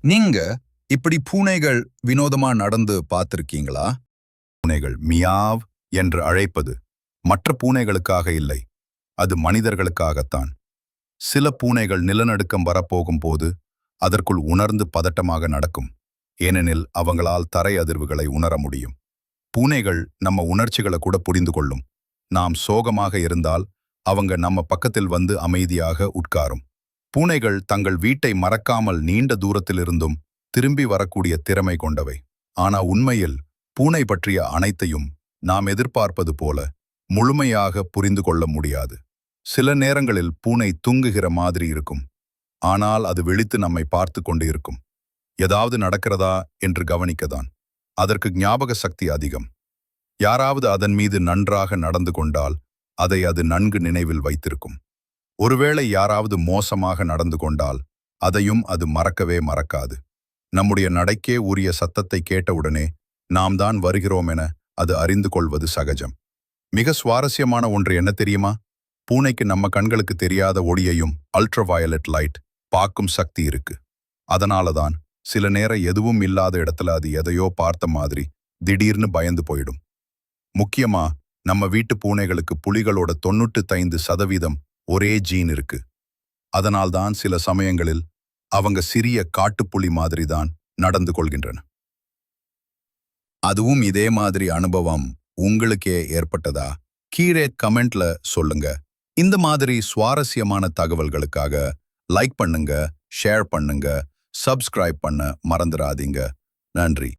நீங்க இப்படி பூனைகள் வினோதமா நடந்து பார்த்திருக்கீங்களா? பூனைகள் மியாவ் என்று அழைப்பது மற்ற பூனைகளுக்காக இல்லை, அது மனிதர்களுக்காகத்தான். சில பூனைகள் நிலநடுக்கம் வரப்போகும் போது அதற்குள் உணர்ந்து பதட்டமாக நடக்கும், ஏனெனில் அவங்களால் தரை அதிர்வுகளை உணர முடியும். பூனைகள் நம்ம உணர்ச்சிகளை கூட புரிந்து கொள்ளும். நாம் சோகமாக இருந்தால் அவங்க நம்ம பக்கத்தில் வந்து அமைதியாக உட்காரும். பூனைகள் தங்கள் வீட்டை மறக்காமல் நீண்ட தூரத்திலிருந்தும் திரும்பி வரக்கூடிய திறமை கொண்டவை. ஆனா உண்மையில் பூனை பற்றிய அனைத்தையும் நாம் எதிர்பார்ப்பது போல முழுமையாக புரிந்து கொள்ள முடியாது. சில நேரங்களில் பூனை தூங்குகிற மாதிரி இருக்கும், ஆனால் அது விழித்து நம்மை பார்த்து கொண்டு இருக்கும். ஏதாவது நடக்கிறதா என்று கவனிக்கதான். அதற்கு ஞாபக சக்தி அதிகம். யாராவது அதன் மீது நன்றாக நடந்து கொண்டால் அதை அது நன்கு நினைவில் வைத்திருக்கும். ஒருவேளை யாராவது மோசமாக நடந்து கொண்டால் அதையும் அது மறக்கவே மறக்காது. நம்முடைய நடைக்கே உரிய சத்தத்தை கேட்டவுடனே நாம் தான் வருகிறோம் என அது அறிந்து கொள்வது சகஜம். மிக சுவாரஸ்யமான ஒன்று என்ன தெரியுமா? பூனைக்கு நம்ம கண்களுக்கு தெரியாத ஒளியையும் அல்ட்ராவயலட் லைட் பார்க்கும் சக்தி இருக்கு. அதனாலதான் சில நேரம் எதுவும் இல்லாத இடத்துல அது எதையோ பார்த்த மாதிரி திடீர்னு பயந்து போயிடும். முக்கியமா நம்ம வீட்டு பூனைகளுக்கு புலிகளோட 95% ஒரே ஜீன் இருக்கு. அதனால்தான் சில சமயங்களில் அவங்க சிறிய காட்டுப்புலி மாதிரி தான் நடந்து கொள்கின்றன. அதுவும் இதே மாதிரி அனுபவம் உங்களுக்கே ஏற்பட்டதா? கீழே கமெண்ட்ல சொல்லுங்க. இந்த மாதிரி சுவாரஸ்யமான தகவல்களுக்காக லைக் பண்ணுங்க, ஷேர் பண்ணுங்க, சப்ஸ்கிரைப் பண்ண மறந்துடாதீங்க. நன்றி.